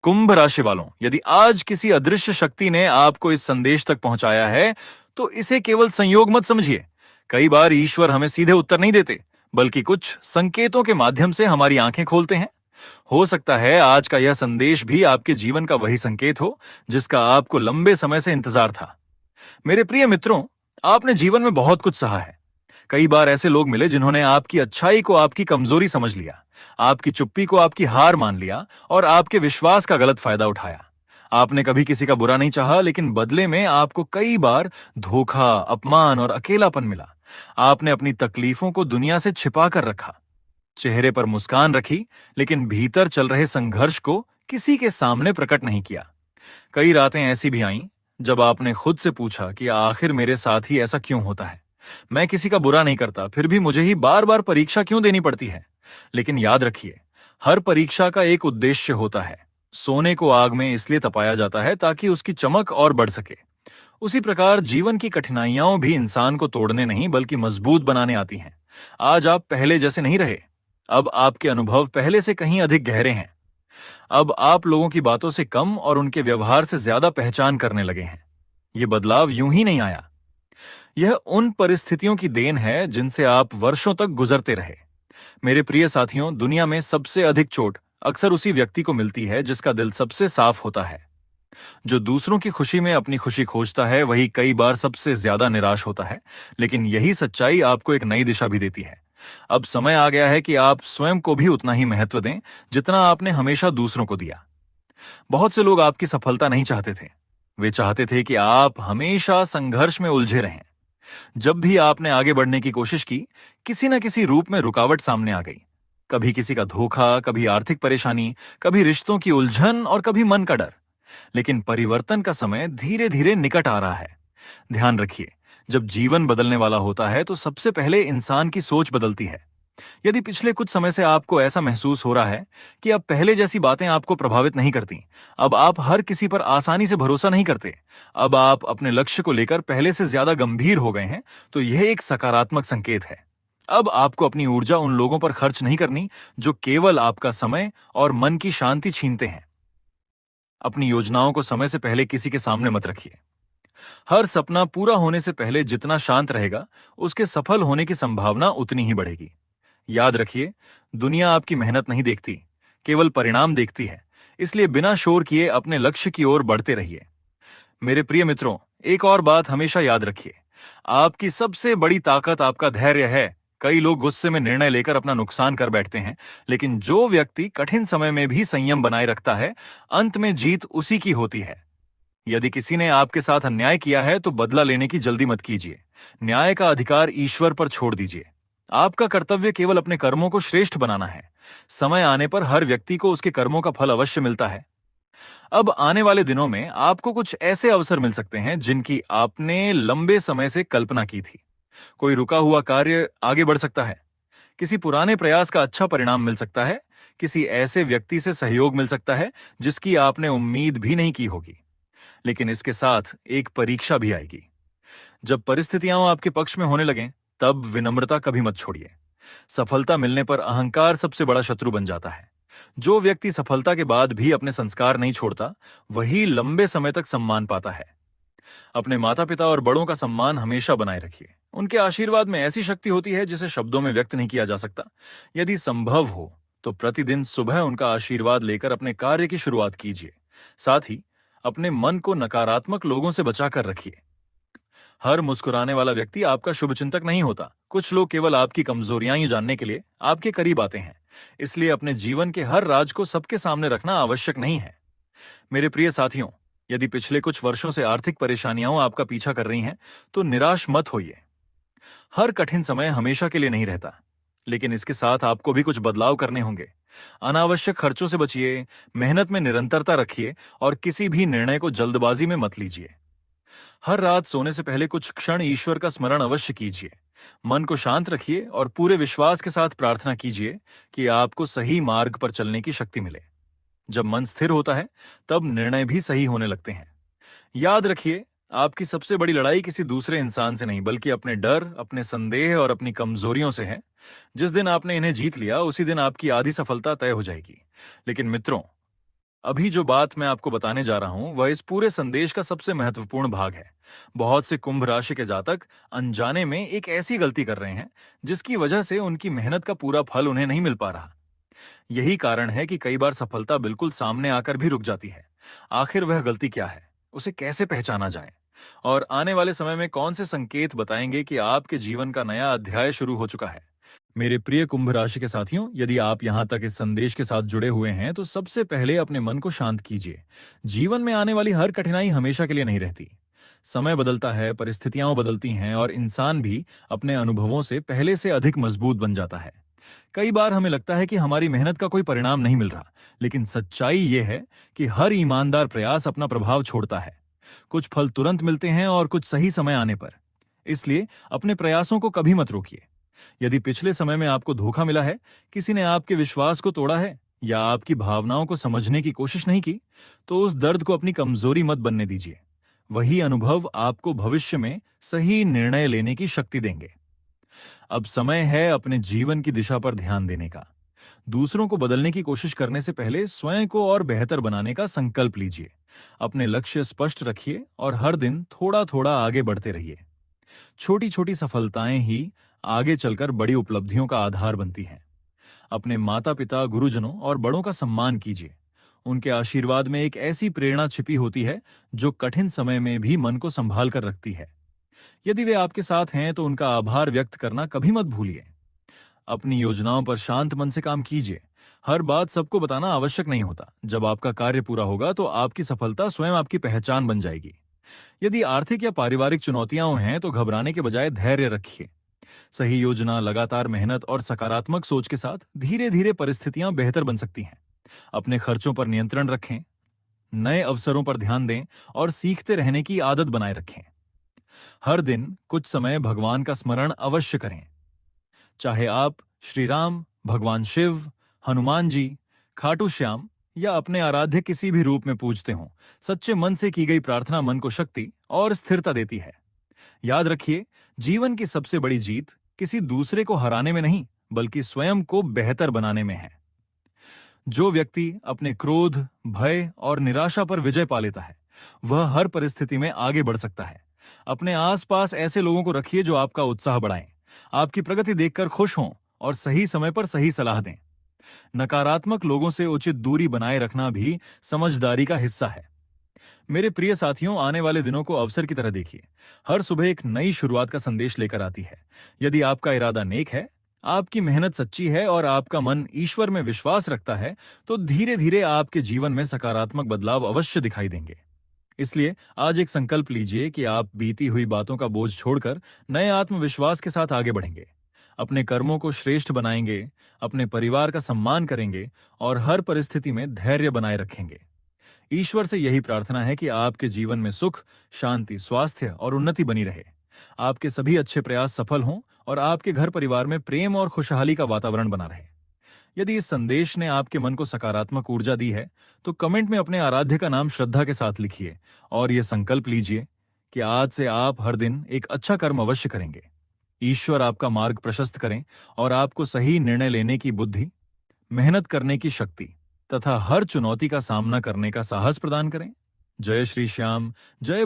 कुंभ राशि वालों, यदि आज किसी अदृश्य शक्ति ने आपको इस संदेश तक पहुंचाया है, तो इसे केवल संयोग मत समझिए। कई बार ईश्वर हमें सीधे उत्तर नहीं देते, बल्कि कुछ संकेतों के माध्यम से हमारी आंखें खोलते हैं। हो सकता है आज का यह संदेश भी आपके जीवन का वही संकेत हो, जिसका आपको लंबे समय से इंतजार था। मेरे प्रिय मित्रों, आपने जीवन में बहुत कुछ सहा है। कई बार ऐसे लोग मिले जिन्होंने आपकी अच्छाई को आपकी कमजोरी समझ लिया, आपकी चुप्पी को आपकी हार मान लिया और आपके विश्वास का गलत फायदा उठाया। आपने कभी किसी का बुरा नहीं चाहा, लेकिन बदले में आपको कई बार धोखा, अपमान और अकेलापन मिला। आपने अपनी तकलीफों को दुनिया से छिपा कर रखा, चेहरे पर मुस्कान रखी, लेकिन भीतर चल रहे संघर्ष को किसी के सामने प्रकट नहीं किया। कई रातें ऐसी भी आईं जब आपने खुद से पूछा कि आखिर मेरे साथ ही ऐसा क्यों होता है। मैं किसी का बुरा नहीं करता, फिर भी मुझे ही बार बार परीक्षा क्यों देनी पड़ती है। लेकिन याद रखिए, हर परीक्षा का एक उद्देश्य होता है। सोने को आग में इसलिए तपाया जाता है ताकि उसकी चमक और बढ़ सके। उसी प्रकार जीवन की कठिनाइयां भी इंसान को तोड़ने नहीं, बल्कि मजबूत बनाने आती हैं। आज आप पहले जैसे नहीं रहे। अब आपके अनुभव पहले से कहीं अधिक गहरे हैं। अब आप लोगों की बातों से कम और उनके व्यवहार से ज्यादा पहचान करने लगे हैं। ये बदलाव यूं ही नहीं आया। यह उन परिस्थितियों की देन है जिनसे आप वर्षों तक गुजरते रहे। मेरे प्रिय साथियों, दुनिया में सबसे अधिक चोट अक्सर उसी व्यक्ति को मिलती है जिसका दिल सबसे साफ होता है। जो दूसरों की खुशी में अपनी खुशी खोजता है, वही कई बार सबसे ज्यादा निराश होता है। लेकिन यही सच्चाई आपको एक नई दिशा भी देती है। अब समय आ गया है कि आप स्वयं को भी उतना ही महत्व दें जितना आपने हमेशा दूसरों को दिया। बहुत से लोग आपकी सफलता नहीं चाहते थे। वे चाहते थे कि आप हमेशा संघर्ष में उलझे रहें। जब भी आपने आगे बढ़ने की कोशिश की, किसी न किसी रूप में रुकावट सामने आ गई। कभी किसी का धोखा, कभी आर्थिक परेशानी, कभी रिश्तों की उलझन और कभी मन का डर। लेकिन परिवर्तन का समय धीरे धीरे निकट आ रहा है। ध्यान रखिए, जब जीवन बदलने वाला होता है तो सबसे पहले इंसान की सोच बदलती है। यदि पिछले कुछ समय से आपको ऐसा महसूस हो रहा है कि अब पहले जैसी बातें आपको प्रभावित नहीं करती, अब आप हर किसी पर आसानी से भरोसा नहीं करते, अब आप अपने लक्ष्य को लेकर पहले से ज्यादा गंभीर हो गए हैं, तो यह एक सकारात्मक संकेत है। अब आपको अपनी ऊर्जा उन लोगों पर खर्च नहीं करनी जो केवल आपका समय और मन की शांति छीनते हैं। अपनी योजनाओं को समय से पहले किसी के सामने मत रखिए। हर सपना पूरा होने से पहले जितना शांत रहेगा, उसके सफल होने की संभावना उतनी ही बढ़ेगी। याद रखिए, दुनिया आपकी मेहनत नहीं देखती, केवल परिणाम देखती है। इसलिए बिना शोर किए अपने लक्ष्य की ओर बढ़ते रहिए। मेरे प्रिय मित्रों, एक और बात हमेशा याद रखिए, आपकी सबसे बड़ी ताकत आपका धैर्य है। कई लोग गुस्से में निर्णय लेकर अपना नुकसान कर बैठते हैं, लेकिन जो व्यक्ति कठिन समय में भी संयम बनाए रखता है, अंत में जीत उसी की होती है। यदि किसी ने आपके साथ अन्याय किया है, तो बदला लेने की जल्दी मत कीजिए। न्याय का अधिकार ईश्वर पर छोड़ दीजिए। आपका कर्तव्य केवल अपने कर्मों को श्रेष्ठ बनाना है। समय आने पर हर व्यक्ति को उसके कर्मों का फल अवश्य मिलता है। अब आने वाले दिनों में आपको कुछ ऐसे अवसर मिल सकते हैं जिनकी आपने लंबे समय से कल्पना की थी। कोई रुका हुआ कार्य आगे बढ़ सकता है। किसी पुराने प्रयास का अच्छा परिणाम मिल सकता है। किसी ऐसे व्यक्ति से सहयोग मिल सकता है जिसकी आपने उम्मीद भी नहीं की होगी। लेकिन इसके साथ एक परीक्षा भी आएगी। जब परिस्थितियां आपके पक्ष में होने लगें, तब विनम्रता कभी मत छोड़िए। सफलता मिलने पर अहंकार सबसे बड़ा शत्रु बन जाता है। जो व्यक्ति सफलता के बाद भी अपने संस्कार नहीं छोड़ता, वही लंबे समय तक सम्मान पाता है। अपने माता पिता और बड़ों का सम्मान हमेशा बनाए रखिए। उनके आशीर्वाद में ऐसी शक्ति होती है जिसे शब्दों में व्यक्त नहीं किया जा सकता। यदि संभव हो तो प्रतिदिन सुबह उनका आशीर्वाद लेकर अपने कार्य की शुरुआत कीजिए। साथ ही अपने मन को नकारात्मक लोगों से बचाकर रखिए। हर मुस्कुराने वाला व्यक्ति आपका शुभचिंतक नहीं होता। कुछ लोग केवल आपकी कमजोरियां ही जानने के लिए आपके करीब आते हैं। इसलिए अपने जीवन के हर राज को सबके सामने रखना आवश्यक नहीं है। मेरे प्रिय साथियों, यदि पिछले कुछ वर्षों से आर्थिक परेशानियां आपका पीछा कर रही हैं, तो निराश मत होइए। हर कठिन समय हमेशा के लिए नहीं रहता, लेकिन इसके साथ आपको भी कुछ बदलाव करने होंगे। अनावश्यक खर्चों से बचिए, मेहनत में निरंतरता रखिए और किसी भी निर्णय को जल्दबाजी में मत लीजिए। हर रात सोने से पहले कुछ क्षण ईश्वर का स्मरण अवश्य कीजिए। मन को शांत रखिए और पूरे विश्वास के साथ प्रार्थना कीजिए कि आपको सही मार्ग पर चलने की शक्ति मिले। जब मन स्थिर होता है, तब निर्णय भी सही होने लगते हैं। याद रखिए, आपकी सबसे बड़ी लड़ाई किसी दूसरे इंसान से नहीं, बल्कि अपने डर, अपने संदेह और अपनी कमजोरियों से है। जिस दिन आपने इन्हें जीत लिया, उसी दिन आपकी आधी सफलता तय हो जाएगी। लेकिन मित्रों, अभी जो बात मैं आपको बताने जा रहा हूं वह इस पूरे संदेश का सबसे महत्वपूर्ण भाग है। बहुत से कुंभ राशि के जातक अनजाने में एक ऐसी गलती कर रहे हैं जिसकी वजह से उनकी मेहनत का पूरा फल उन्हें नहीं मिल पा रहा। यही कारण है कि कई बार सफलता बिल्कुल सामने आकर भी रुक जाती है। आखिर वह गलती क्या है, उसे कैसे पहचाना जाए, और आने वाले समय में कौन से संकेत बताएंगे कि आपके जीवन का नया अध्याय शुरू हो चुका है। मेरे प्रिय कुंभ राशि के साथियों, यदि आप यहाँ तक इस संदेश के साथ जुड़े हुए हैं तो सबसे पहले अपने मन को शांत कीजिए। जीवन में आने वाली हर कठिनाई हमेशा के लिए नहीं रहती। समय बदलता है, परिस्थितियां बदलती हैं और इंसान भी अपने अनुभवों से पहले से अधिक मजबूत बन जाता है। कई बार हमें लगता है कि हमारी मेहनत का कोई परिणाम नहीं मिल रहा, लेकिन सच्चाई यह है कि हर ईमानदार प्रयास अपना प्रभाव छोड़ता है। कुछ फल तुरंत मिलते हैं और कुछ सही समय आने पर। इसलिए अपने प्रयासों को कभी मत रोकिए। यदि पिछले समय में आपको धोखा मिला है, किसी ने आपके विश्वास को तोड़ा है या आपकी भावनाओं को समझने की कोशिश नहीं की, तो उस दर्द को अपनी कमजोरी मत बनने दीजिए। वही अनुभव आपको भविष्य में सही निर्णय लेने की शक्ति देंगे। अब समय है अपने जीवन की दिशा पर ध्यान देने का। दूसरों को बदलने की कोशिश करने से पहले स्वयं को और बेहतर बनाने का संकल्प लीजिए। अपने लक्ष्य स्पष्ट रखिए और हर दिन थोड़ा थोड़ा आगे बढ़ते रहिए। छोटी छोटी सफलताएं ही आगे चलकर बड़ी उपलब्धियों का आधार बनती हैं। अपने माता पिता, गुरुजनों और बड़ों का सम्मान कीजिए। उनके आशीर्वाद में एक ऐसी प्रेरणा छिपी होती है जो कठिन समय में भी मन को संभाल कर रखती है। यदि वे आपके साथ हैं तो उनका आभार व्यक्त करना कभी मत भूलिए। अपनी योजनाओं पर शांत मन से काम कीजिए। हर बात सबको बताना आवश्यक नहीं होता। जब आपका कार्य पूरा होगा तो आपकी सफलता स्वयं आपकी पहचान बन जाएगी। यदि आर्थिक या पारिवारिक चुनौतियां हैं तो घबराने के बजाय धैर्य रखिए। सही योजना, लगातार मेहनत और सकारात्मक सोच के साथ धीरे धीरे परिस्थितियां बेहतर बन सकती हैं। अपने खर्चों पर नियंत्रण रखें, नए अवसरों पर ध्यान दें और सीखते रहने की आदत बनाए रखें। हर दिन कुछ समय भगवान का स्मरण अवश्य करें। चाहे आप श्री राम, भगवान शिव, हनुमान जी, खाटू श्याम या अपने आराध्य किसी भी रूप में पूजते हों, सच्चे मन से की गई प्रार्थना मन को शक्ति और स्थिरता देती है। याद रखिए, जीवन की सबसे बड़ी जीत किसी दूसरे को हराने में नहीं, बल्कि स्वयं को बेहतर बनाने में है। जो व्यक्ति अपने क्रोध, भय और निराशा पर विजय पा लेता है, वह हर परिस्थिति में आगे बढ़ सकता है। अपने आसपास ऐसे लोगों को रखिए जो आपका उत्साह बढ़ाएं, आपकी प्रगति देखकर खुश हों और सही समय पर सही सलाह दें। नकारात्मक लोगों से उचित दूरी बनाए रखना भी समझदारी का हिस्सा है। मेरे प्रिय साथियों, आने वाले दिनों को अवसर की तरह देखिए। हर सुबह एक नई शुरुआत का संदेश लेकर आती है। यदि आपका इरादा नेक है, आपकी मेहनत सच्ची है और आपका मन ईश्वर में विश्वास रखता है, तो धीरे धीरे आपके जीवन में सकारात्मक बदलाव अवश्य दिखाई देंगे। इसलिए आज एक संकल्प लीजिए कि आप बीती हुई बातों का बोझ छोड़कर नए आत्मविश्वास के साथ आगे बढ़ेंगे। अपने कर्मों को श्रेष्ठ बनाएंगे, अपने परिवार का सम्मान करेंगे और हर परिस्थिति में धैर्य बनाए रखेंगे। ईश्वर से यही प्रार्थना है कि आपके जीवन में सुख, शांति, स्वास्थ्य और उन्नति बनी रहे। आपके सभी अच्छे प्रयास सफल हों और आपके घर परिवार में प्रेम और खुशहाली का वातावरण बना रहे। यदि इस संदेश ने आपके मन को सकारात्मक ऊर्जा दी है, तो कमेंट में अपने आराध्य का नाम श्रद्धा के साथ लिखिए और यह संकल्प लीजिए कि आज से आप हर दिन एक अच्छा कर्म अवश्य करेंगे। ईश्वर आपका मार्ग प्रशस्त करें और आपको सही निर्णय लेने की बुद्धि, मेहनत करने की शक्ति तथा हर चुनौती का सामना करने का साहस प्रदान करें। जय श्री श्याम, जय